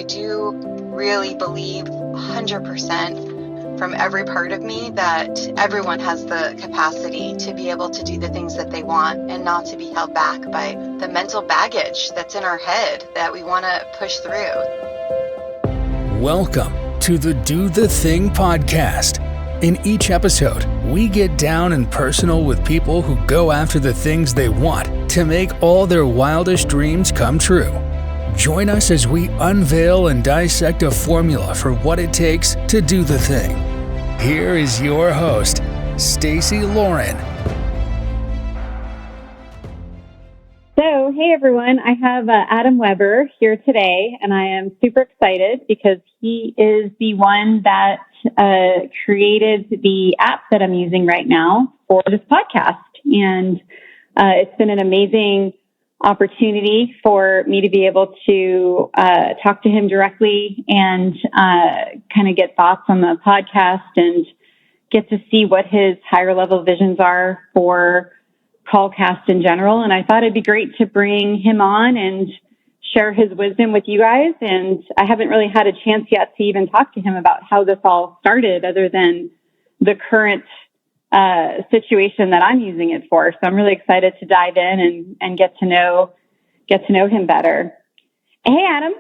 I do really believe 100% from every part of me that everyone has the capacity to be able to do the things that they want and not to be held back by the mental baggage that's in our head that we want to push through. Welcome to the Do the Thing podcast. In each episode, we get down and personal with people who go after the things they want to make all their wildest dreams come true. Join us as we unveil and dissect a formula for what it takes to do the thing. Here is your host, Stacy Lauren. So, hey everyone, I have Adam Weber here today, and I am super excited because he is the one that created the app that I'm using right now for this podcast. And it's been an amazing opportunity for me to be able to talk to him directly and kind of get thoughts on the podcast and get to see what his higher level visions are for CallCast in general. And I thought it'd be great to bring him on and share his wisdom with you guys. And I haven't really had a chance yet to even talk to him about how this all started other than the current situation that I'm using it for. So I'm really excited to dive in and get to know him better. Hey, Adam.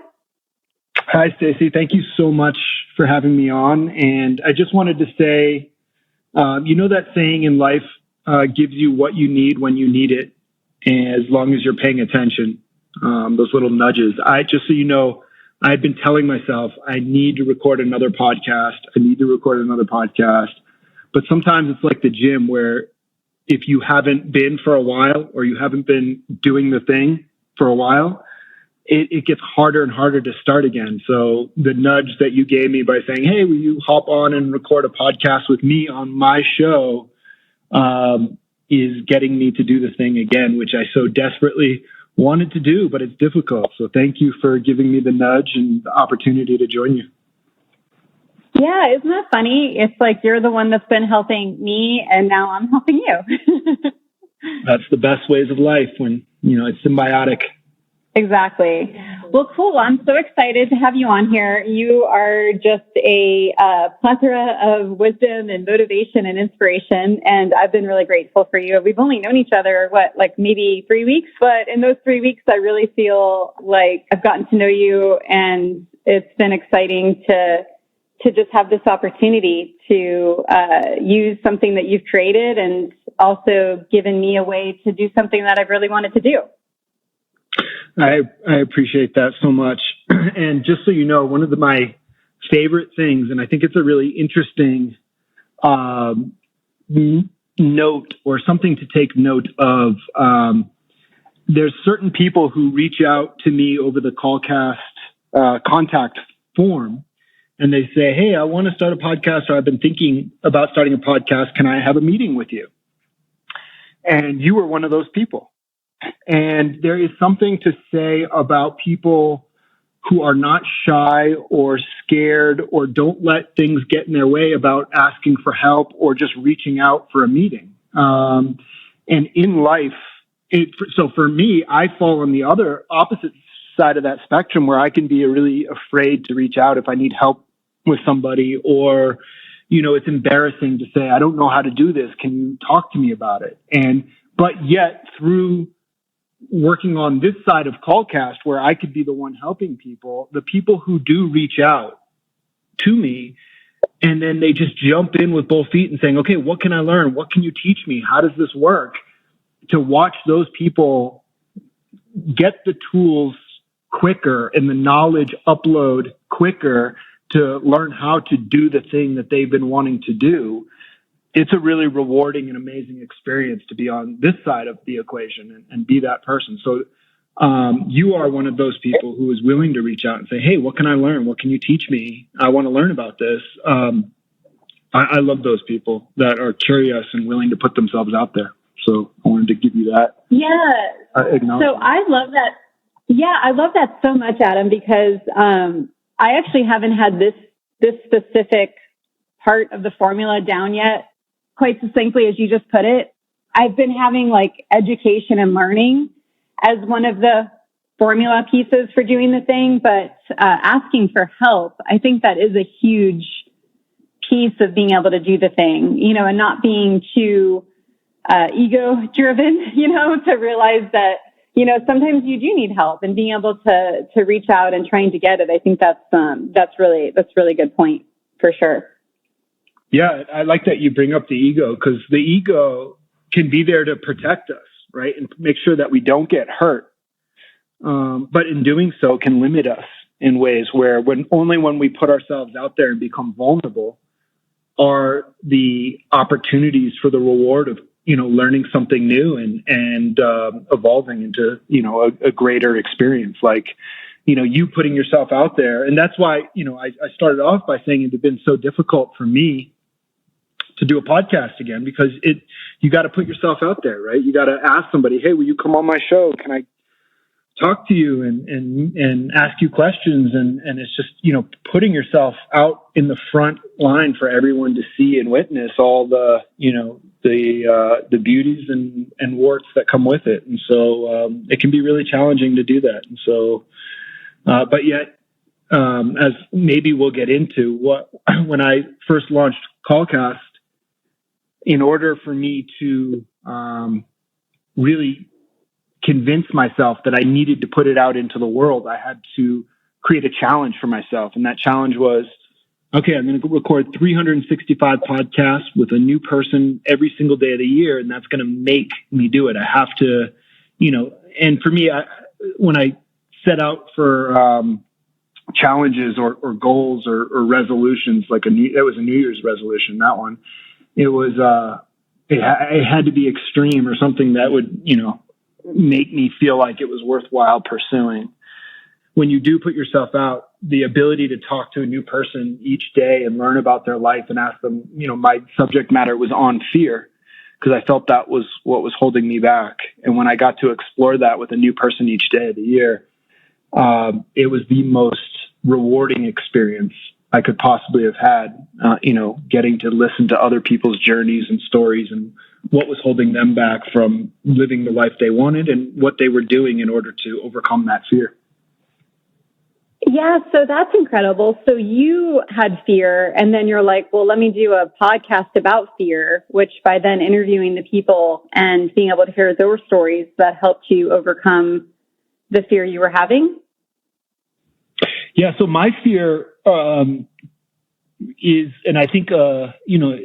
Hi, Stacy. Thank you so much for having me on. And I just wanted to say, you know that saying in life, gives you what you need when you need it, as long as you're paying attention. Those little nudges. Just so you know, I've been telling myself I need to record another podcast. But sometimes it's like the gym where if you haven't been for a while or you haven't been doing the thing for a while, it gets harder and harder to start again. So the nudge that you gave me by saying, hey, will you hop on and record a podcast with me on my show, is getting me to do the thing again, which I so desperately wanted to do, but it's difficult. So thank you for giving me the nudge and the opportunity to join you. Yeah, isn't that funny? It's like you're the one that's been helping me, and now I'm helping you. That's the best ways of life when, it's symbiotic. Exactly. Well, cool. I'm so excited to have you on here. You are just a plethora of wisdom and motivation and inspiration, and I've been really grateful for you. We've only known each other, maybe 3 weeks, but in those 3 weeks, I really feel like I've gotten to know you, and it's been exciting to just have this opportunity to use something that you've created and also given me a way to do something that I've really wanted to do. I appreciate that so much. And just so you know, one of my favorite things, and I think it's a really interesting note or something to take note of, there's certain people who reach out to me over the CallCast contact form, and they say, hey, I want to start a podcast, or I've been thinking about starting a podcast. Can I have a meeting with you? And you were one of those people. And there is something to say about people who are not shy or scared or don't let things get in their way about asking for help or just reaching out for a meeting. And in life, so for me, I fall on the other opposite side of that spectrum where I can be really afraid to reach out if I need help with somebody, or, it's embarrassing to say, I don't know how to do this. Can you talk to me about it? But yet through working on this side of CallCast, where I could be the one helping people, the people who do reach out to me, and then they just jump in with both feet and saying, okay, what can I learn? What can you teach me? How does this work? To watch those people get the tools quicker and the knowledge upload quicker to learn how to do the thing that they've been wanting to do. It's a really rewarding and amazing experience to be on this side of the equation and be that person. So you are one of those people who is willing to reach out and say, hey, what can I learn? What can you teach me? I want to learn about this. I love those people that are curious and willing to put themselves out there. So I wanted to give you that. Yeah. So I love that. Yeah, I love that so much, Adam, because I actually haven't had this specific part of the formula down yet, quite succinctly as you just put it. I've been having like education and learning as one of the formula pieces for doing the thing, but asking for help, I think that is a huge piece of being able to do the thing, you know, and not being too ego driven, you know, to realize that, you know, sometimes you do need help, and being able to reach out and trying to get it. I think that's really good point for sure. Yeah. I like that you bring up the ego, because the ego can be there to protect us, right? And make sure that we don't get hurt. But in doing so can limit us in ways where only when we put ourselves out there and become vulnerable are the opportunities for the reward of, you know, learning something new and evolving into, you know, a greater experience, like, you know, you putting yourself out there. And that's why, you know, I started off by saying it had been so difficult for me to do a podcast again, because you got to put yourself out there, right? You got to ask somebody, hey, will you come on my show? Can I talk to you and ask you questions? And it's just, you know, putting yourself out in the front line for everyone to see and witness all the, you know, the beauties and warts that come with it. And so it can be really challenging to do that. And so, but yet, as maybe we'll get into, when I first launched CallCast, in order for me to really convince myself that I needed to put it out into the world, I had to create a challenge for myself. And that challenge was, okay, I'm going to record 365 podcasts with a new person every single day of the year. And that's going to make me do it. I have to, you know, and for me, when I set out for challenges or goals or resolutions, like it was a New Year's resolution, that one, it was, it had to be extreme or something that would, you know, make me feel like it was worthwhile pursuing. When you do put yourself out, the ability to talk to a new person each day and learn about their life and ask them, you know, my subject matter was on fear, because I felt that was what was holding me back. And when I got to explore that with a new person each day of the year, it was the most rewarding experience I could possibly have had, you know, getting to listen to other people's journeys and stories and what was holding them back from living the life they wanted and what they were doing in order to overcome that fear. Yeah, so that's incredible. So you had fear, and then you're like, well, let me do a podcast about fear, which by then interviewing the people and being able to hear their stories, that helped you overcome the fear you were having? Yeah, so my fear is, and I think, you know,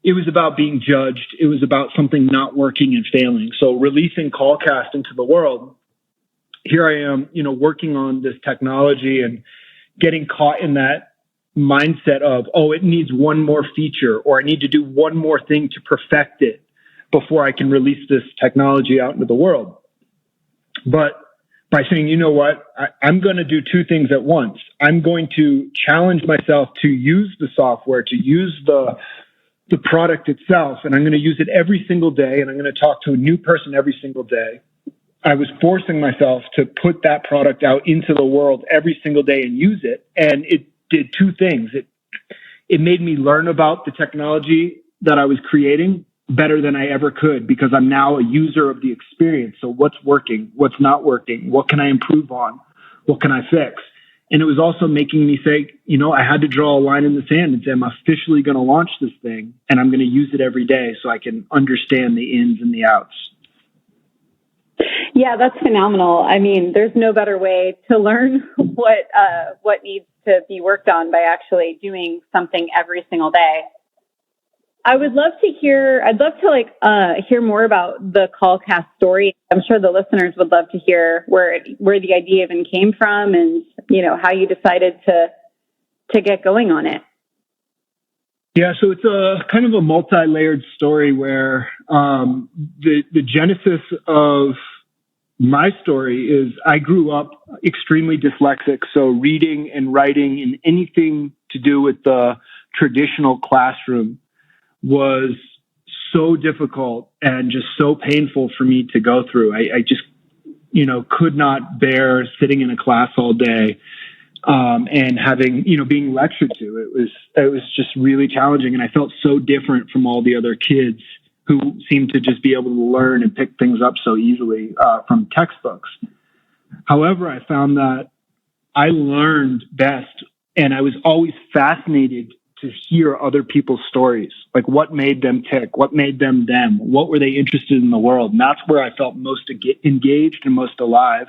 it was about being judged. It was about something not working and failing. So releasing CallCast into the world, here I am, you know, working on this technology and getting caught in that mindset of, oh, it needs one more feature, or I need to do one more thing to perfect it before I can release this technology out into the world. But by saying, you know what, I'm going to do two things at once. I'm going to challenge myself to use the software, to use the product itself, and I'm going to use it every single day, and I'm going to talk to a new person every single day. I was forcing myself to put that product out into the world every single day and use it, and it did two things. It made me learn about the technology that I was creating better than I ever could, because I'm now a user of the experience. So what's working? What's not working? What can I improve on? What can I fix? And it was also making me say, you know, I had to draw a line in the sand and say, I'm officially going to launch this thing, and I'm going to use it every day so I can understand the ins and the outs. Yeah, that's phenomenal. I mean, there's no better way to learn what needs to be worked on by actually doing something every single day. I'd love to hear more about the CallCast story. I'm sure the listeners would love to hear where the idea even came from, and, you know, how you decided to get going on it. Yeah, so it's a kind of a multi-layered story where the genesis of my story is I grew up extremely dyslexic. So reading and writing and anything to do with the traditional classroom was so difficult and just so painful for me to go through. I just, you know, could not bear sitting in a class all day and having, you know, being lectured to. It was just really challenging. And I felt so different from all the other kids who seemed to just be able to learn and pick things up so easily from textbooks. However, I found that I learned best, and I was always fascinated to hear other people's stories, like what made them tick, what made them, what were they interested in the world. And that's where I felt most engaged and most alive.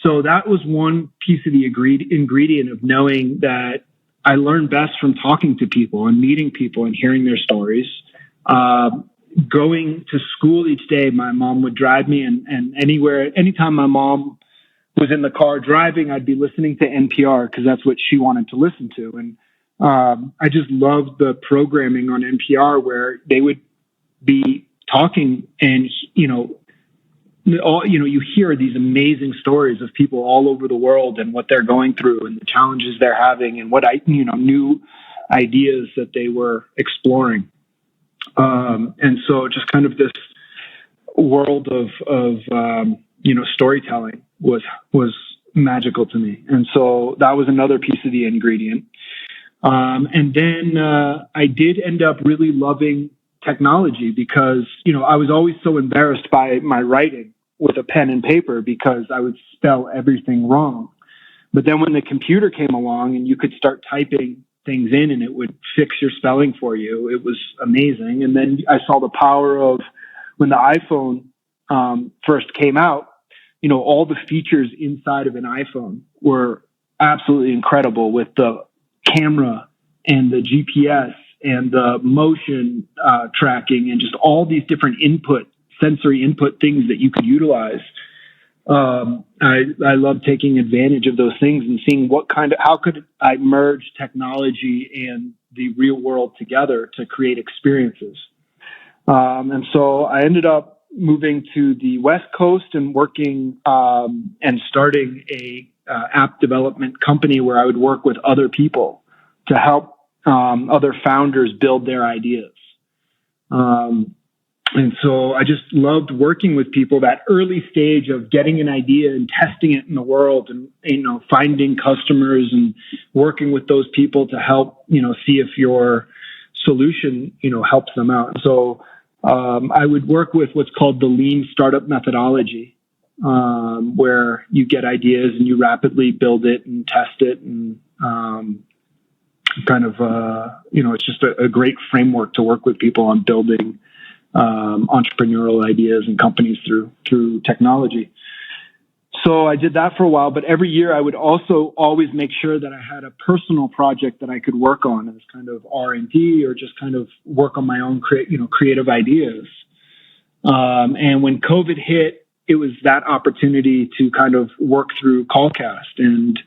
So that was one piece of the ingredient of knowing that I learned best from talking to people and meeting people and hearing their stories. Going to school each day, my mom would drive me, and anytime my mom was in the car driving, I'd be listening to NPR because that's what she wanted to listen to. And I just loved the programming on NPR where they would be talking, and you hear these amazing stories of people all over the world and what they're going through and the challenges they're having and what new ideas that they were exploring. And so just kind of this world of storytelling was magical to me. And so that was another piece of the ingredient. And then I did end up really loving technology because, I was always so embarrassed by my writing with a pen and paper because I would spell everything wrong. But then when the computer came along and you could start typing things in and it would fix your spelling for you, it was amazing. And then I saw the power of when the iPhone first came out, all the features inside of an iPhone were absolutely incredible with the camera and the GPS and the motion tracking and just all these different sensory input things that you could utilize. I love taking advantage of those things and seeing how could I merge technology and the real world together to create experiences. And so I ended up moving to the West Coast and working and starting a app development company where I would work with other people to help other founders build their ideas. And so I just loved working with people, that early stage of getting an idea and testing it in the world and, finding customers and working with those people to help, see if your solution, helps them out. So I would work with what's called the lean startup methodology, where you get ideas and you rapidly build it and test it. And it's just a great framework to work with people on building entrepreneurial ideas and companies through technology. So I did that for a while, but every year I would also always make sure that I had a personal project that I could work on as kind of R&D or just kind of work on my own creative ideas. And when COVID hit, it was that opportunity to kind of work through CallCast. And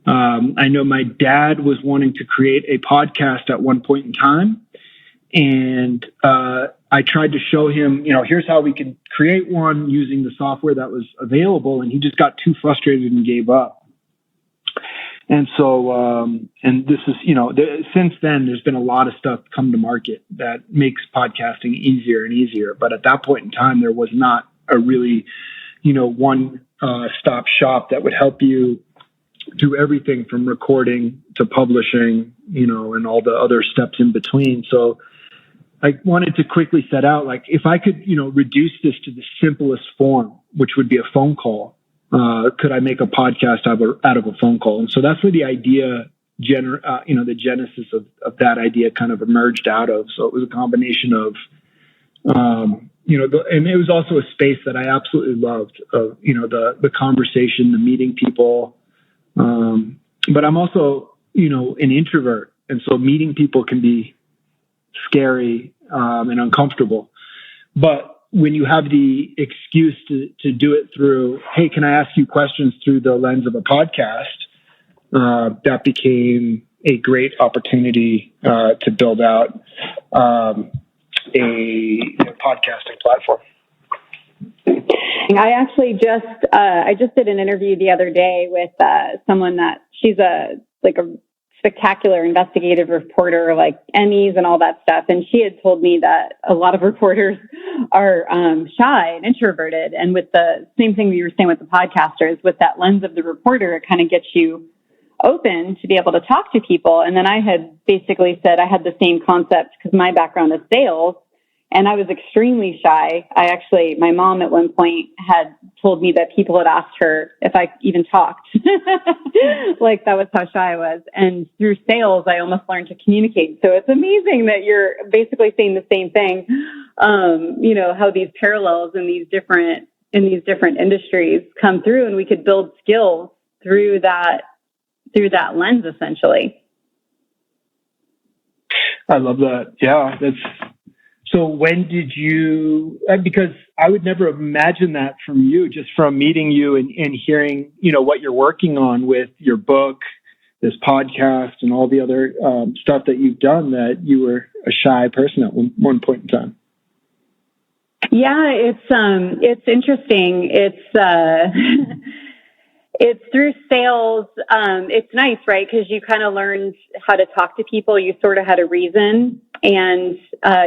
I know my dad was wanting to create a podcast at one point in time. And I tried to show him, here's how we can create one using the software that was available. And he just got too frustrated and gave up. And so, and this is, since then, there's been a lot of stuff come to market that makes podcasting easier and easier. But at that point in time, there was not a really, one-stop shop that would help you do everything from recording to publishing, and all the other steps in between. So I wanted to quickly set out, if I could, reduce this to the simplest form, which would be a phone call, could I make a podcast out of a phone call? And so that's where the idea, the genesis of that idea kind of emerged out of. So it was a combination of, and it was also a space that I absolutely loved, of, the conversation, the meeting people. But I'm also, an introvert. And so meeting people can be scary and uncomfortable. But when you have the excuse to do it through, hey, can I ask you questions through the lens of a podcast? That became a great opportunity to build out a podcasting platform. I actually just did an interview the other day with someone that she's a spectacular investigative reporter, like Emmys and all that stuff. And she had told me that a lot of reporters are shy and introverted. And with the same thing we were saying with the podcasters, with that lens of the reporter, it kind of gets you open to be able to talk to people. And then I had basically said I had the same concept because my background is sales. And I was extremely shy. My mom at one point had told me that people had asked her if I even talked. Like that was how shy I was. And through sales, I almost learned to communicate. So it's amazing that you're basically saying the same thing. How these parallels in these different industries come through, and we could build skills through that lens, essentially. I love that. Yeah, so when did you, because I would never imagine that from you, just from meeting you and hearing, what you're working on with your book, this podcast, and all the other stuff that you've done, that you were a shy person at one point in time. Yeah, it's interesting. It's through sales. It's nice, right? Because you kind of learned how to talk to people. You sort of had a reason. And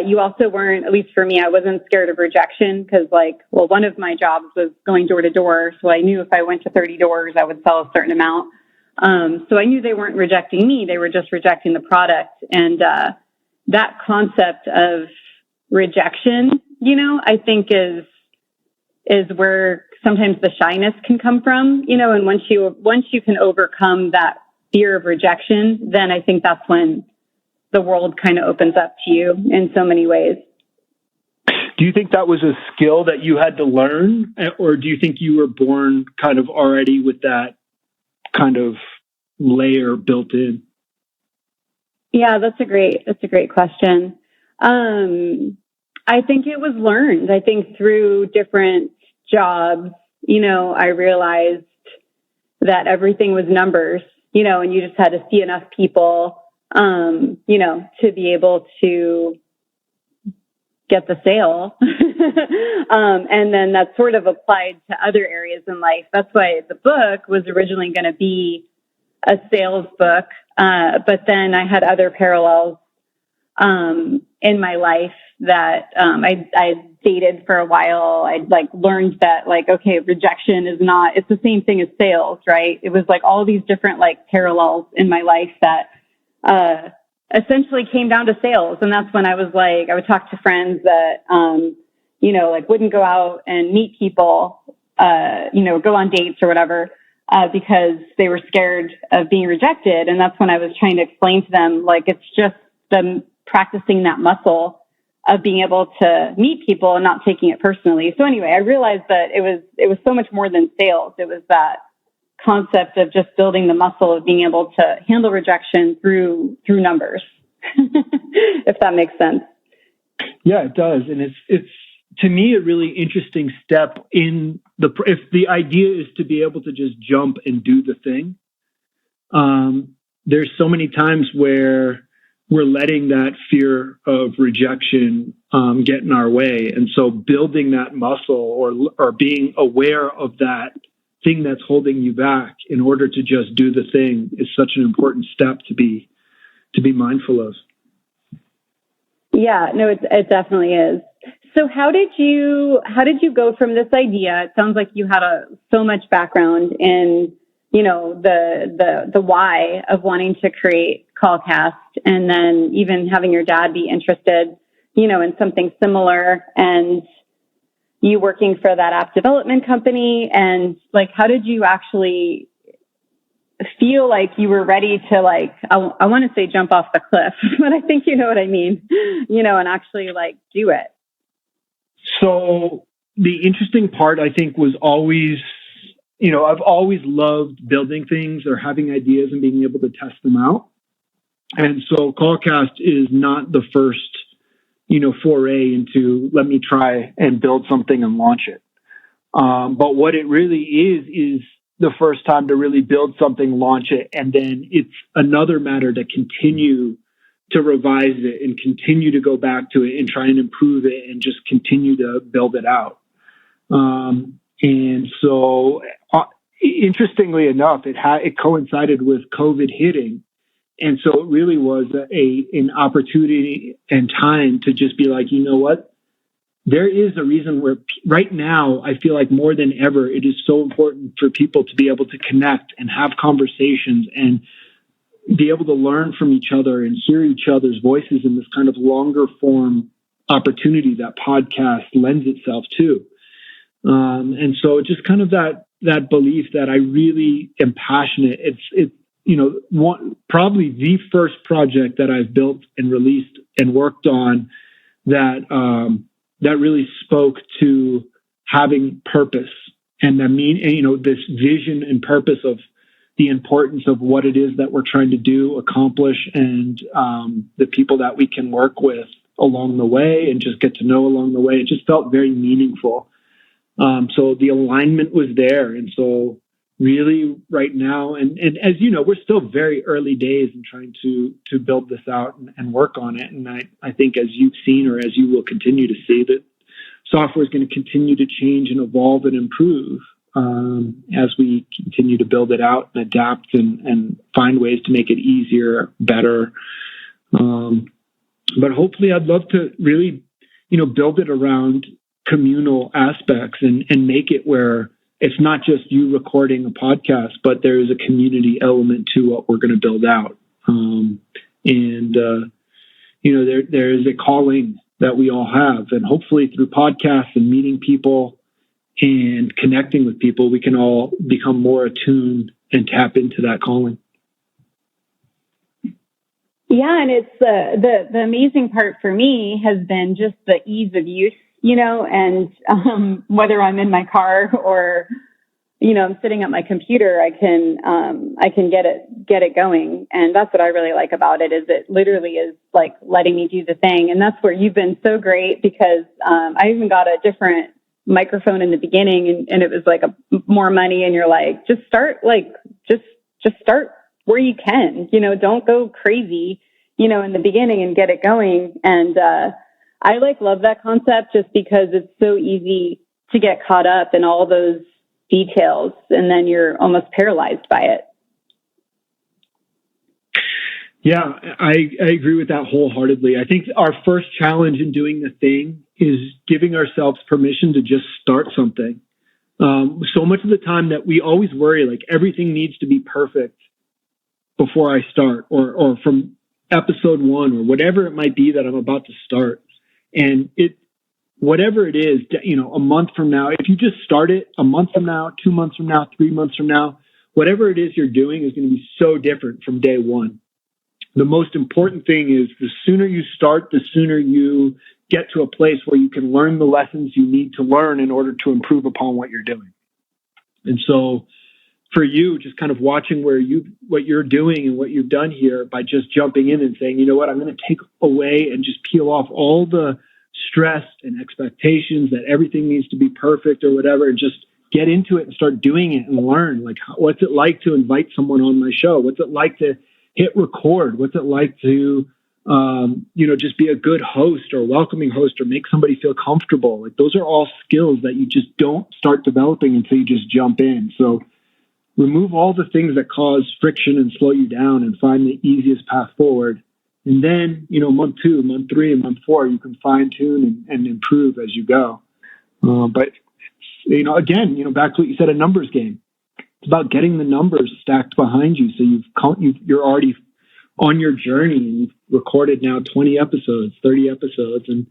you also weren't, at least for me, I wasn't scared of rejection because, one of my jobs was going door to door. So I knew if I went to 30 doors, I would sell a certain amount. So I knew they weren't rejecting me. They were just rejecting the product. And that concept of rejection, I think is where sometimes the shyness can come from, and once you can overcome that fear of rejection, then I think that's when the world kind of opens up to you in so many ways. Do you think that was a skill that you had to learn, or do you think you were born kind of already with that kind of layer built in? Yeah, that's a great question. I think it was learned. I think through different jobs, I realized that everything was numbers, and you just had to see enough people, to be able to get the sale. And then that sort of applied to other areas in life. That's why the book was originally going to be a sales book. But then I had other parallels in my life that I dated for a while. I'd learned that okay, rejection is not, it's the same thing as sales, right? It was all these different parallels in my life that essentially came down to sales. And that's when I was I would talk to friends that wouldn't go out and meet people, go on dates or whatever, because they were scared of being rejected. And that's when I was trying to explain to them, it's just them practicing that muscle of being able to meet people and not taking it personally. So anyway, I realized that it was so much more than sales. It was that concept of just building the muscle of being able to handle rejection through numbers, if that makes sense. Yeah, it does. And it's to me a really interesting step in if the idea is to be able to just jump and do the thing. There's so many times where we're letting that fear of rejection get in our way. And so building that muscle or being aware of that thing that's holding you back in order to just do the thing is such an important step to be mindful of. Yeah, no, it definitely is. So how did you go from this idea? It sounds like you had so much background in, the why of wanting to create CallCast, and then even having your dad be interested, in something similar, and you working for that app development company. And how did you actually feel like you were ready to I want to say jump off the cliff, but I think you know what I mean, and actually do it. So the interesting part, I think, was always, I've always loved building things or having ideas and being able to test them out. And so CallCast is not the first, foray into let me try and build something and launch it. But what it really is the first time to really build something, launch it, and then it's another matter to continue to revise it and continue to go back to it and try and improve it and just continue to build it out. And so, interestingly enough, it coincided with COVID hitting. And so it really was an opportunity and time to just be like, you know what? There is a reason where right now, I feel like more than ever, it is so important for people to be able to connect and have conversations and be able to learn from each other and hear each other's voices in this kind of longer form opportunity that podcast lends itself to. And so just kind of that belief that I really am passionate. It's probably the first project that I've built and released and worked on that really spoke to having purpose and this vision and purpose of the importance of what it is that we're trying to do, accomplish, and the people that we can work with along the way and just get to know along the way. It just felt very meaningful. So the alignment was there. And so really right now, and as you know, we're still very early days in trying to build this out and work on it. And I think as you've seen, or as you will continue to see, that software is going to continue to change and evolve and improve as we continue to build it out and adapt and find ways to make it easier, better. But hopefully I'd love to really, build it around communal aspects and make it where it's not just you recording a podcast, but there is a community element to what we're going to build out. There is a calling that we all have, and hopefully through podcasts and meeting people and connecting with people, we can all become more attuned and tap into that calling. Yeah, and it's the amazing part for me has been just the ease of use, and whether I'm in my car or I'm sitting at my computer, I can get it going, and that's what I really like about it. Is it literally is like letting me do the thing, and that's where you've been so great, because I even got a different microphone in the beginning, and it was like more money, and you're like, just start just start where you can, don't go crazy, in the beginning, and get it going. And I love that concept just because it's so easy to get caught up in all those details, and then you're almost paralyzed by it. Yeah, I agree with that wholeheartedly. I think our first challenge in doing the thing is giving ourselves permission to just start something. So much of the time that we always worry, like everything needs to be perfect before I start, or from episode 1, or whatever it might be that I'm about to start. And whatever it is, a month from now, if you just start it a month from now, 2 months from now, 3 months from now, whatever it is you're doing is going to be so different from day one. The most important thing is the sooner you start, the sooner you get to a place where you can learn the lessons you need to learn in order to improve upon what you're doing. And so for you, just kind of watching what you're doing and what you've done here by just jumping in and saying, you know what, I'm going to take away and just peel off all the stress and expectations that everything needs to be perfect or whatever, and just get into it and start doing it and learn. Like, what's it like to invite someone on my show? What's it like to hit record? What's it like to, just be a good host or a welcoming host or make somebody feel comfortable? Like, those are all skills that you just don't start developing until you just jump in. So remove all the things that cause friction and slow you down and find the easiest path forward. And then, month 2, month 3, and month 4, you can fine tune and improve as you go. But, again, back to what you said, a numbers game. It's about getting the numbers stacked behind you. So you're already on your journey, and you've recorded now 20 episodes, 30 episodes. And,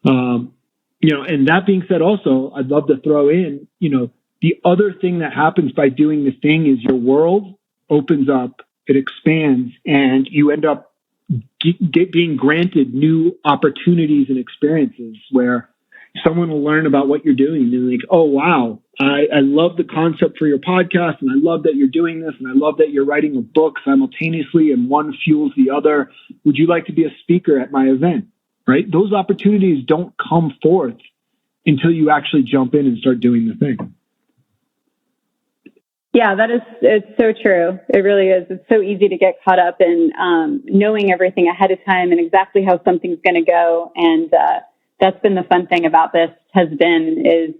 and that being said, also, I'd love to throw in, the other thing that happens by doing this thing is your world opens up, it expands, and you end up being granted new opportunities and experiences where someone will learn about what you're doing and like, oh, wow, I love the concept for your podcast, and I love that you're doing this, and I love that you're writing a book simultaneously, and one fuels the other. Would you like to be a speaker at my event? Right? Those opportunities don't come forth until you actually jump in and start doing the thing. Yeah, it's so true. It really is. It's so easy to get caught up in knowing everything ahead of time and exactly how something's going to go. And that's been the fun thing about this is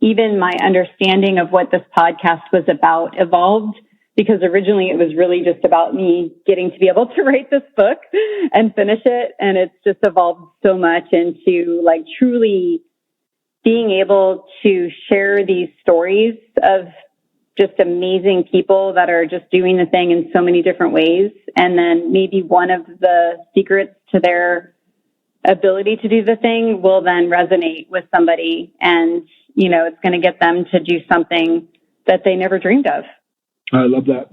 even my understanding of what this podcast was about evolved, because originally it was really just about me getting to be able to write this book and finish it. And it's just evolved so much into truly being able to share these stories of just amazing people that are just doing the thing in so many different ways. And then maybe one of the secrets to their ability to do the thing will then resonate with somebody, and it's going to get them to do something that they never dreamed of. I love that.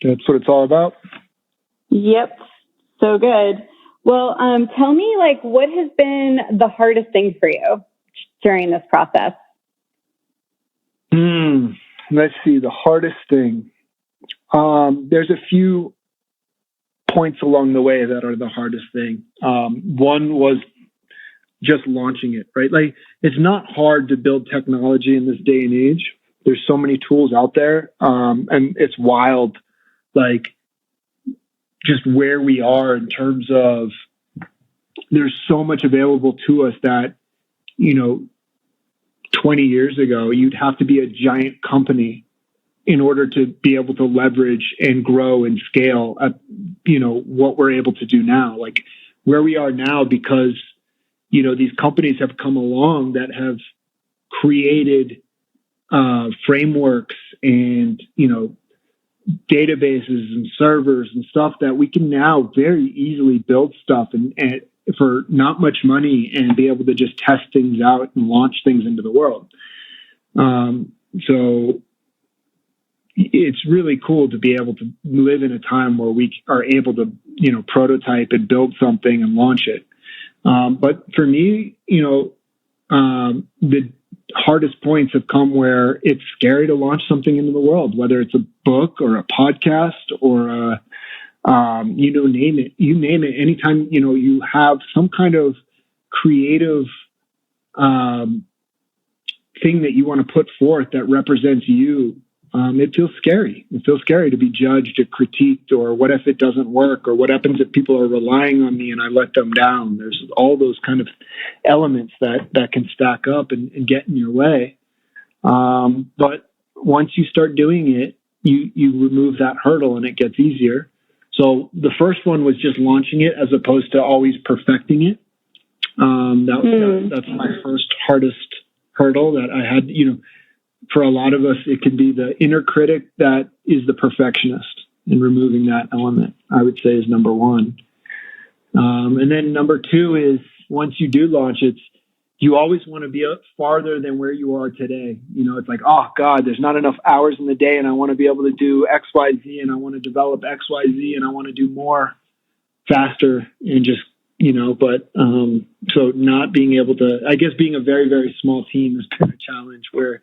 That's what it's all about. Yep. So good. Well, tell me, what has been the hardest thing for you during this process? Let's see. The hardest thing. There's a few points along the way that are the hardest thing. One was just launching it, right? Like, it's not hard to build technology in this day and age. There's so many tools out there. And it's wild, just where we are in terms of there's so much available to us that, 20 years ago, you'd have to be a giant company in order to be able to leverage and grow and scale at, what we're able to do now. Like where we are now, because, these companies have come along that have created frameworks and, databases and servers and stuff that we can now very easily build stuff and for not much money and be able to just test things out and launch things into the world. So it's really cool to be able to live in a time where we are able to, prototype and build something and launch it. But for me, the hardest points have come where it's scary to launch something into the world, whether it's a book or a podcast or name it. You name it. Anytime, you have some kind of creative thing that you want to put forth that represents you, it feels scary. It feels scary to be judged or critiqued, or what if it doesn't work, or what happens if people are relying on me and I let them down. There's all those kind of elements that can stack up and get in your way. But once you start doing it, you remove that hurdle and it gets easier. So the first one was just launching it as opposed to always perfecting it. That's my first hardest hurdle that I had. For a lot of us, it can be the inner critic that is the perfectionist, and removing that element, I would say, is number one. And then number two is, once you do launch it, you always want to be farther than where you are today. It's like, oh God, there's not enough hours in the day, and I want to be able to do X, Y, Z, and I want to develop X, Y, Z, and I want to do more faster, and just, so not being able to, I guess being a very, very small team has been a challenge, where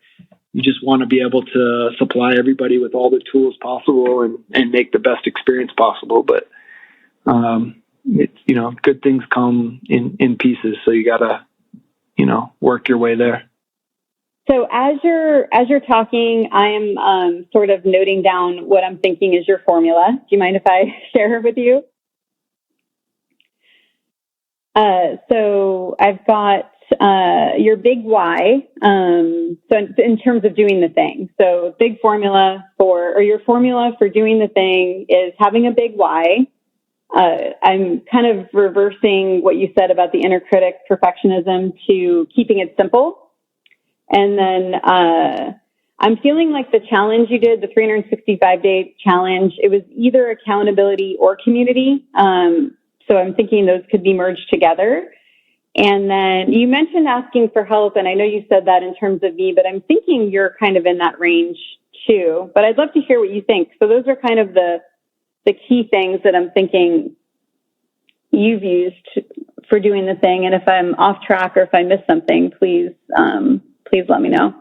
you just want to be able to supply everybody with all the tools possible and make the best experience possible. But, good things come in pieces. So you gotta, work your way there. So as you're talking, I am sort of noting down what I'm thinking is your formula. Do you mind if I share it with you? So I've got your big why. So in terms of doing the thing, so big formula your formula for doing the thing is having a big why. I'm kind of reversing what you said about the inner critic perfectionism to keeping it simple. And then I'm feeling like the challenge you did, the 365-day challenge, it was either accountability or community. So I'm thinking those could be merged together. And then you mentioned asking for help, and I know you said that in terms of me, but I'm thinking you're kind of in that range too. But I'd love to hear what you think. So those are kind of the key things that I'm thinking you've used for doing the thing. And if I'm off track or if I miss something, please let me know.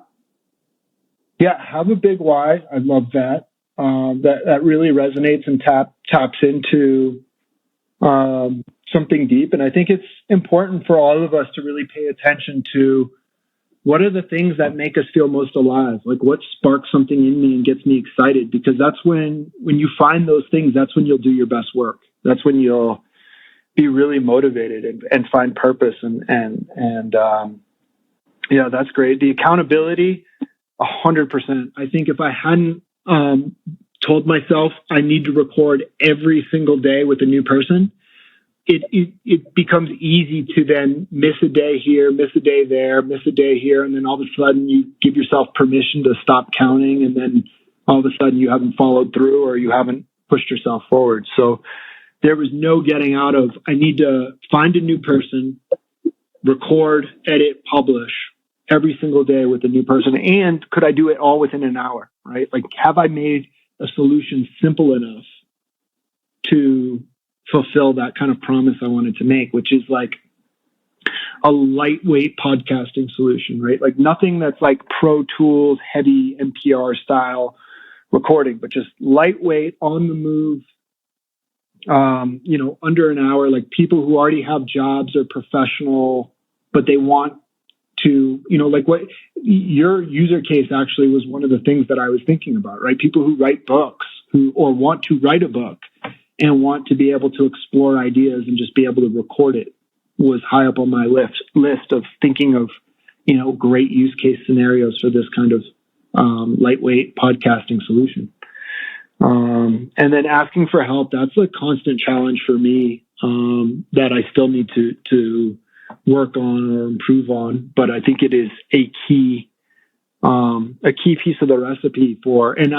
Yeah, have a big why. I love that. That really resonates and taps into something deep. And I think it's important for all of us to really pay attention to what are the things that make us feel most alive? Like, what sparks something in me and gets me excited? Because that's when you find those things, that's when you'll do your best work. That's when you'll be really motivated and find purpose. And yeah, that's great. The accountability, 100%. I think if I hadn't told myself I need to record every single day with a new person, it becomes easy to then miss a day here, miss a day there, miss a day here. And then all of a sudden you give yourself permission to stop counting. And then all of a sudden you haven't followed through or you haven't pushed yourself forward. So there was no getting out of, I need to find a new person, record, edit, publish every single day with a new person. And could I do it all within an hour, right? Like, have I made a solution simple enough to fulfill that kind of promise I wanted to make, which is like a lightweight podcasting solution, right? Like nothing that's like Pro Tools, heavy NPR style recording, but just lightweight, on the move, under an hour, like people who already have jobs or professional, but they want to, like what your user case actually was one of the things that I was thinking about, right? People who write books or want to write a book and want to be able to explore ideas and just be able to record it was high up on my list of thinking of, great use case scenarios for this kind of lightweight podcasting solution. And then asking for help, that's a constant challenge for me that I still need to work on or improve on. But I think it is a key piece of the recipe and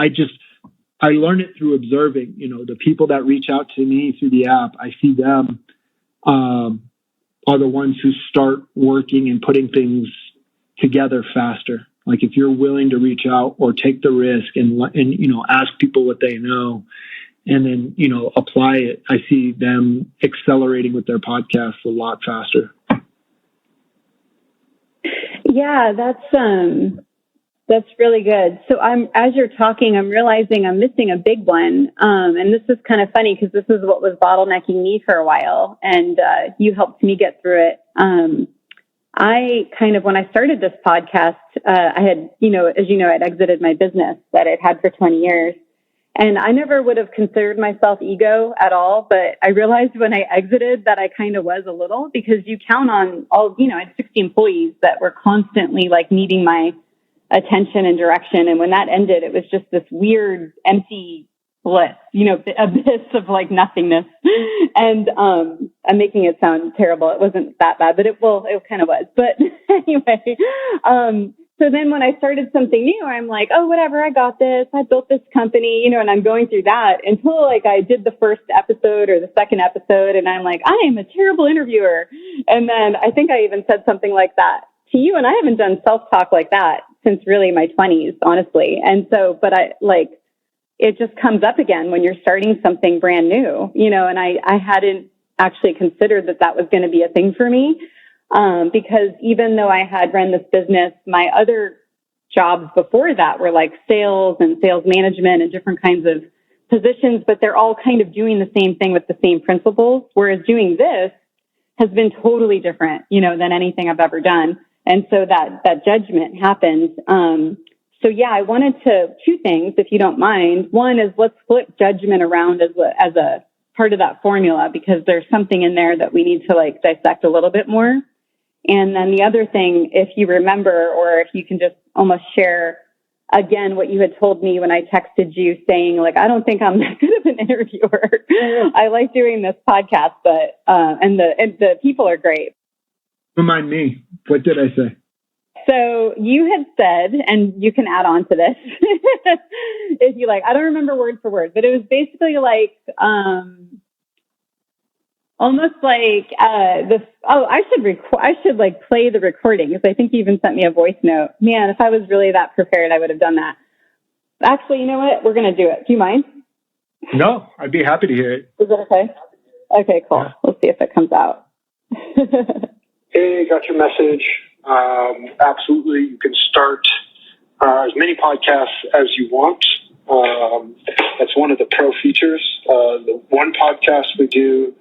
I learn it through observing, the people that reach out to me through the app. I see them are the ones who start working and putting things together faster. Like if you're willing to reach out or take the risk and ask people what they know and then, apply it, I see them accelerating with their podcasts a lot faster. Yeah, that's really good. So as you're talking, I'm realizing I'm missing a big one. And this is kind of funny because this is what was bottlenecking me for a while. And you helped me get through it. When I started this podcast, I had, I'd exited my business that I'd had for 20 years. And I never would have considered myself ego at all. But I realized when I exited that I kind of was a little, because you count on I had 60 employees that were constantly like needing my attention and direction. And when that ended, it was just this weird empty bliss, abyss of like nothingness. And I'm making it sound terrible. It wasn't that bad, but it kind of was. But anyway, so then when I started something new, I'm like, oh, whatever, I got this. I built this company, and I'm going through that until like I did the first episode or the second episode. And I'm like, I am a terrible interviewer. And then I think I even said something like that to you. And I haven't done self-talk like that since really my 20s, honestly. And so, but it just comes up again when you're starting something brand new, and I hadn't actually considered that was going to be a thing for me. Because even though I had run this business, my other jobs before that were like sales and sales management and different kinds of positions, but they're all kind of doing the same thing with the same principles. Whereas doing this has been totally different, than anything I've ever done. And so that judgment happened. So yeah, I wanted two things, if you don't mind. One is let's flip judgment around as a part of that formula, because there's something in there that we need to like dissect a little bit more. And then the other thing, if you remember, or if you can just almost share again what you had told me when I texted you saying, like, I don't think I'm that good of an interviewer. I like doing this podcast, but and the people are great. Remind me, what did I say? So you had said, and you can add on to this if you like. I don't remember word for word, but it was basically like almost like I should like play the recording, because I think you even sent me a voice note. Man, if I was really that prepared, I would have done that. Actually, you know what? We're going to do it. Do you mind? No, I'd be happy to hear it. Is it okay? Okay, cool. Yeah. We'll see if it comes out. Hey, got your message. Absolutely. You can start as many podcasts as you want. That's one of the pro features. The one podcast we do.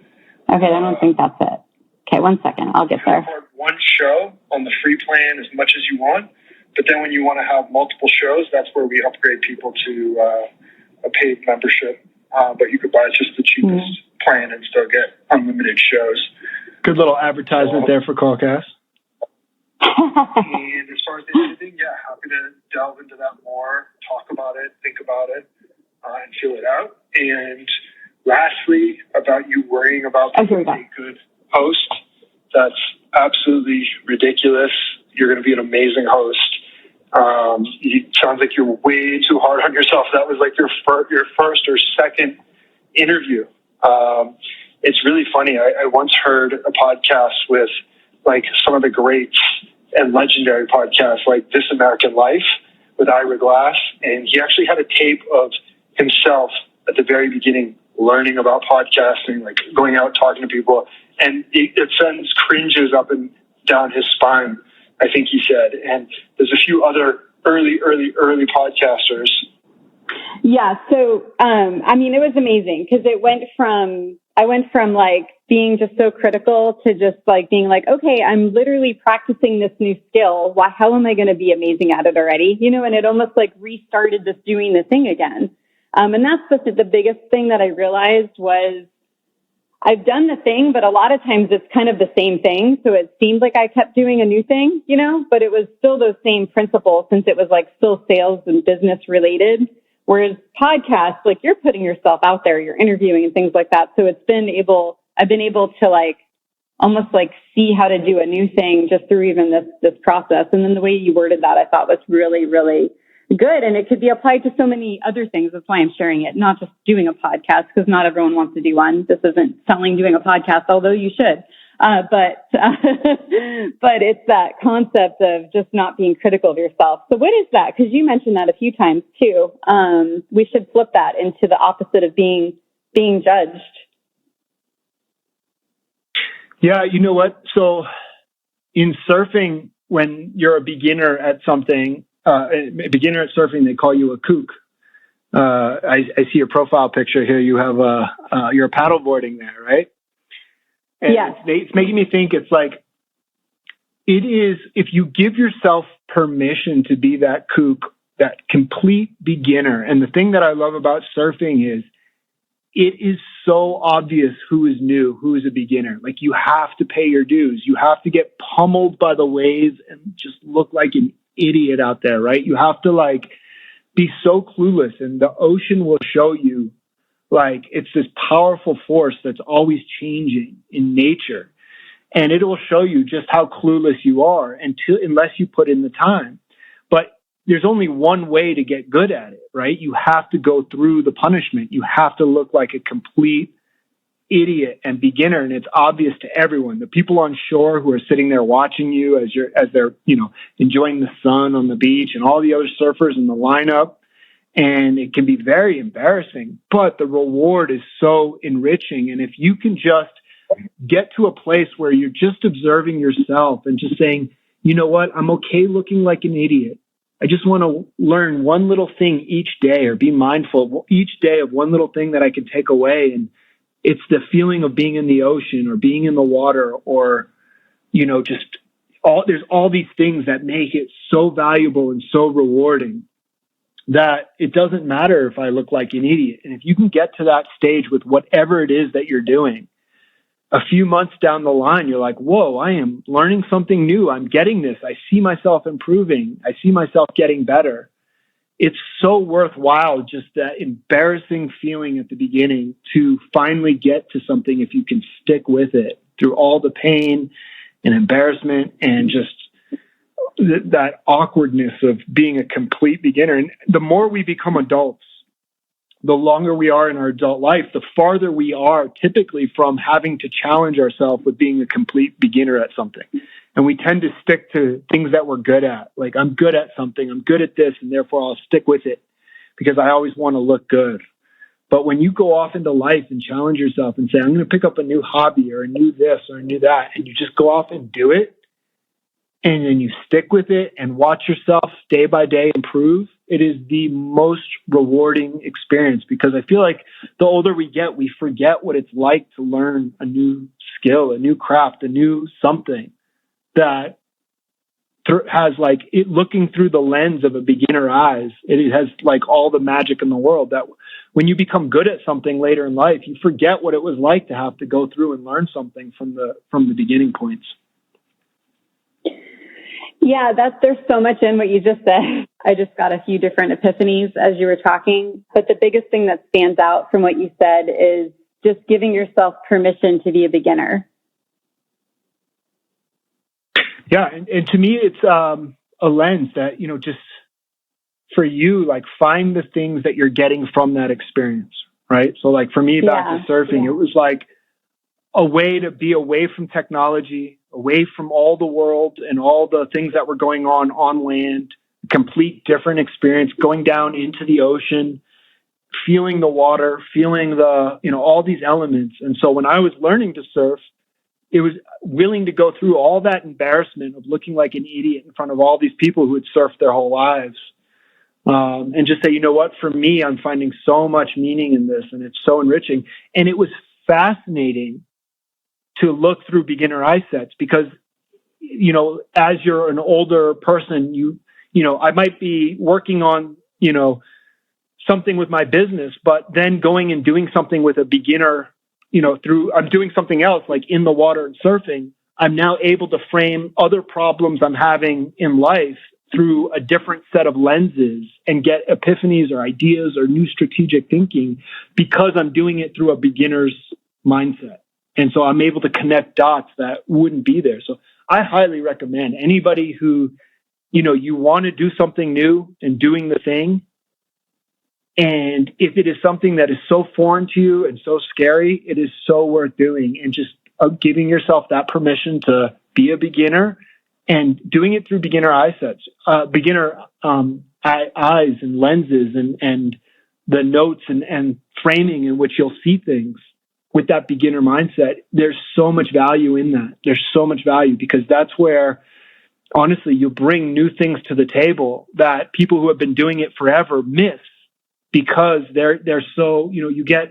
Okay, I don't think that's it. Okay, 1 second. I'll get there. One show on the free plan as much as you want. But then when you want to have multiple shows, that's where we upgrade people to a paid membership. But you could buy just the cheapest plan and still get unlimited shows. Good little advertisement there for CallCast. And as far as the editing, happy to delve into that more, talk about it, think about it, and feel it out. And lastly, about you worrying about being a good host, that's absolutely ridiculous. You're going to be an amazing host. It sounds like you're way too hard on yourself. That was like your first or second interview. It's really funny. I once heard a podcast with like some of the greats and legendary podcasts like This American Life with Ira Glass. And he actually had a tape of himself at the very beginning learning about podcasting, like going out talking to people. And it sends cringes up and down his spine, I think he said. And there's a few other early podcasters. Yeah. So, I mean, it was amazing because I went from like being just so critical to just like being like, okay, I'm literally practicing this new skill. How am I going to be amazing at it already? You know, and it almost like restarted this doing the thing again. And that's the biggest thing that I realized was I've done the thing, but a lot of times it's kind of the same thing. So it seemed like I kept doing a new thing, you know, but it was still those same principles since it was like still sales and business related. Whereas podcasts, like you're putting yourself out there, you're interviewing and things like that. So I've been able to like almost like see how to do a new thing just through even this process. And then the way you worded that, I thought was really, really good. And it could be applied to so many other things. That's why I'm sharing it, not just doing a podcast, because not everyone wants to do one. This isn't selling doing a podcast, although you should. But it's that concept of just not being critical of yourself. So what is that? Because you mentioned that a few times too. We should flip that into the opposite of being judged. Yeah, you know what? So in surfing, when you're a beginner at something, a beginner at surfing, they call you a kook. I see your profile picture here. You have you're paddleboarding there, right? And yes. It's making me think it's like, it is, if you give yourself permission to be that kook, that complete beginner. And the thing that I love about surfing is it is so obvious who is new, who is a beginner. Like you have to pay your dues. You have to get pummeled by the waves and just look like an idiot out there, right? You have to like be so clueless, and the ocean will show you like it's this powerful force that's always changing in nature, and it will show you just how clueless you are unless you put in the time. But there's only one way to get good at it, right? You have to go through the punishment. You have to look like a complete idiot and beginner, and it's obvious to everyone. The people on shore who are sitting there watching you as they're enjoying the sun on the beach, and all the other surfers in the lineup, and it can be very embarrassing, but the reward is so enriching. And if you can just get to a place where you're just observing yourself and just saying, you know what, I'm okay looking like an idiot. I just want to learn one little thing each day, or be mindful each day of one little thing that I can take away. And it's the feeling of being in the ocean or being in the water, or, there's all these things that make it so valuable and so rewarding that it doesn't matter if I look like an idiot. And if you can get to that stage with whatever it is that you're doing, a few months down the line, you're like, whoa, I am learning something new. I'm getting this. I see myself improving. I see myself getting better. It's so worthwhile, just that embarrassing feeling at the beginning, to finally get to something if you can stick with it through all the pain and embarrassment and just that awkwardness of being a complete beginner. And the more we become adults, the longer we are in our adult life, the farther we are typically from having to challenge ourselves with being a complete beginner at something. And we tend to stick to things that we're good at. Like, I'm good at something, I'm good at this, and therefore I'll stick with it because I always want to look good. But when you go off into life and challenge yourself and say, I'm going to pick up a new hobby or a new this or a new that, and you just go off and do it, and then you stick with it and watch yourself day by day improve, it is the most rewarding experience. Because I feel like the older we get, we forget what it's like to learn a new skill, a new craft, a new something that has like it looking through the lens of a beginner eyes. It has like all the magic in the world, that when you become good at something later in life, you forget what it was like to have to go through and learn something from the beginning points. Yeah, there's so much in what you just said. I just got a few different epiphanies as you were talking. But the biggest thing that stands out from what you said is just giving yourself permission to be a beginner. Yeah. And to me, it's a lens that, just for you, like, find the things that you're getting from that experience, right? So like for me, back to surfing, Yeah. it was like a way to be away from technology, away from all the world and all the things that were going on land, complete different experience, going down into the ocean, feeling the water, feeling the, all these elements. And so when I was learning to surf, it was willing to go through all that embarrassment of looking like an idiot in front of all these people who had surfed their whole lives. And just say, you know what, for me, I'm finding so much meaning in this and it's so enriching. And it was fascinating to look through beginner eye sets because, as you're an older person, I might be working on, something with my business, but then going and doing something with a beginner, I'm doing something else like in the water and surfing. I'm now able to frame other problems I'm having in life through a different set of lenses and get epiphanies or ideas or new strategic thinking because I'm doing it through a beginner's mindset. And so I'm able to connect dots that wouldn't be there. So I highly recommend anybody who, you want to do something new and doing the thing. And if it is something that is so foreign to you and so scary, it is so worth doing and just giving yourself that permission to be a beginner and doing it through beginner eye sets, beginner eyes and lenses and the notes and framing in which you'll see things with that beginner mindset. There's so much value in that. There's so much value because that's where, honestly, you bring new things to the table that people who have been doing it forever miss because they're so, you get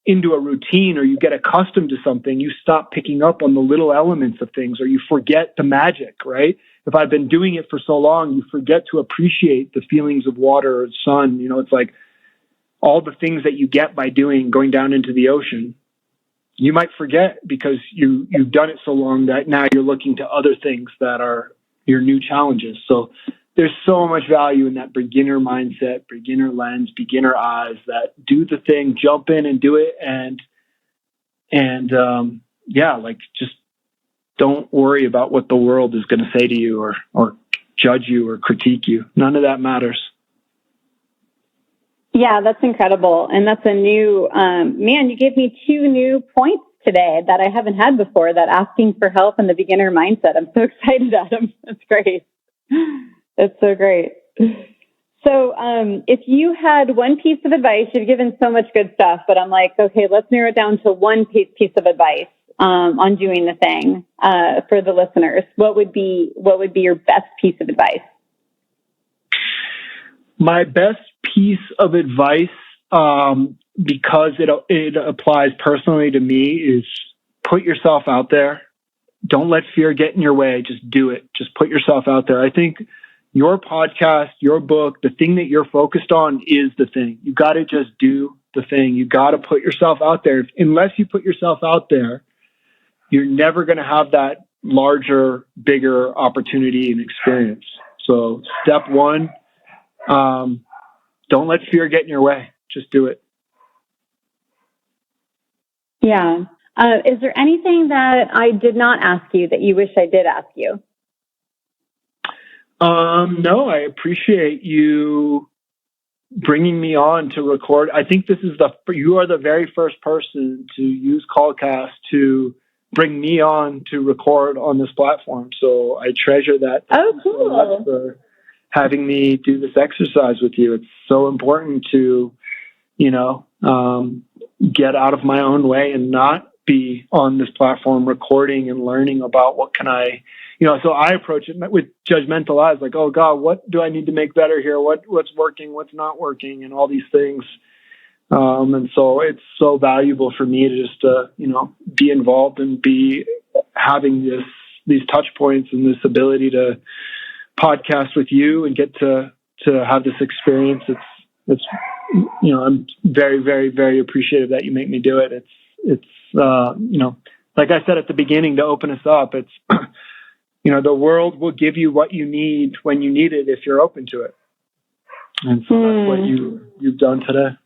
into a routine or you get accustomed to something, you stop picking up on the little elements of things or you forget the magic, right? If I've been doing it for so long, you forget to appreciate the feelings of water or sun. It's like all the things that you get by going down into the ocean. You might forget because you've done it so long that now you're looking to other things that are your new challenges. So there's so much value in that beginner mindset, beginner lens, beginner eyes that do the thing, jump in and do it. Just don't worry about what the world is going to say to you or judge you or critique you. None of that matters. Yeah, that's incredible. And that's a new, you gave me 2 new points today that I haven't had before, that asking for help and the beginner mindset. I'm so excited, Adam. That's great. That's so great. So if you had one piece of advice, you've given so much good stuff, but I'm like, okay, let's narrow it down to one piece of advice on doing the thing for the listeners. What would be your best piece of advice? My best piece of advice, because it applies personally to me, is put yourself out there. Don't let fear get in your way. Just do it. Just put yourself out there. I think your podcast, your book, the thing that you're focused on is the thing. You got to just do the thing. You got to put yourself out there. Unless you put yourself out there, you're never going to have that larger, bigger opportunity and experience. So step one, don't let fear get in your way. Just do it. Yeah. Is there anything that I did not ask you that you wish I did ask you? No, I appreciate you bringing me on to record. I think you are the very first person to use CallCast to bring me on to record on this platform. So I treasure that. Oh, cool. So much for having me do this exercise with you. It's so important to, get out of my own way and not be on this platform recording and learning about what can I, so I approach it with judgmental eyes, like, oh God, what do I need to make better here? What's working, what's not working, and all these things. And so it's so valuable for me to just, be involved and be having these touch points and this ability to podcast with you and get to have this experience. It's I'm very, very, very appreciative that you make me do it. It's like I said at the beginning to open us up, it's, the world will give you what you need when you need it if you're open to it. And so that's what you've done today.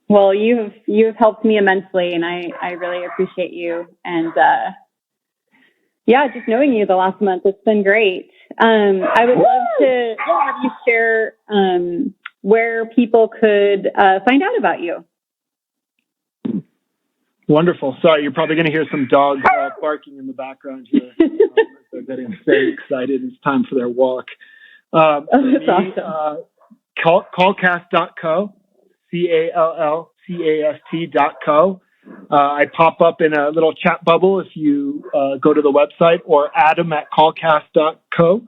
Well, you've helped me immensely, and I really appreciate you. And just knowing you the last month, it's been great. I would love to have you share where people could find out about you. Wonderful. Sorry, you're probably going to hear some dogs barking in the background here. They're getting very excited. It's time for their walk. That's awesome. CallCast.co, CallCast.co. I pop up in a little chat bubble if you go to the website, or Adam@CallCast.co.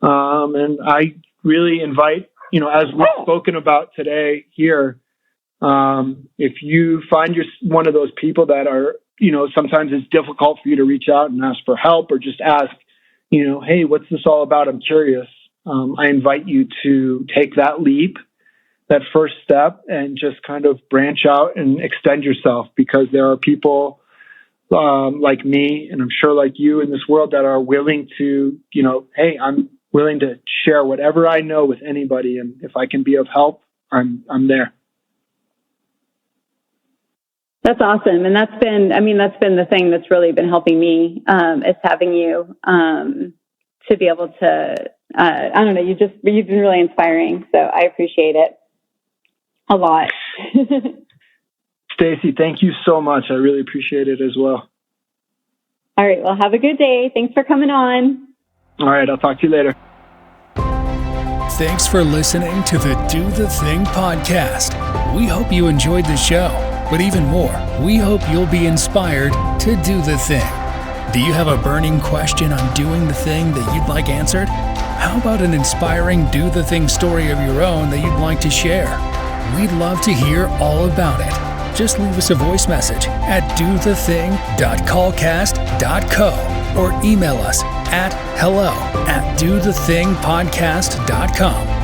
And I really invite, as we've spoken about today here, if you find you're one of those people that are, sometimes it's difficult for you to reach out and ask for help, or just ask, hey, what's this all about? I'm curious. I invite you to take that leap, that first step, and just kind of branch out and extend yourself, because there are people like me, and I'm sure like you in this world, that are willing to, hey, I'm willing to share whatever I know with anybody. And if I can be of help, I'm there. That's awesome. And that's been the thing that's really been helping me, is having you, to be able to, I don't know, you've been really inspiring. So I appreciate it a lot. Stacy, thank you so much. I really appreciate it as well. All right. Well, have a good day. Thanks for coming on. All right. I'll talk to you later. Thanks for listening to the Do the Thing podcast. We hope you enjoyed the show, but even more, we hope you'll be inspired to do the thing. Do you have a burning question on doing the thing that you'd like answered? How about an inspiring do the thing story of your own that you'd like to share? We'd love to hear all about it. Just leave us a voice message at dothething.callcast.co or email us at hello@dothethingpodcast.com.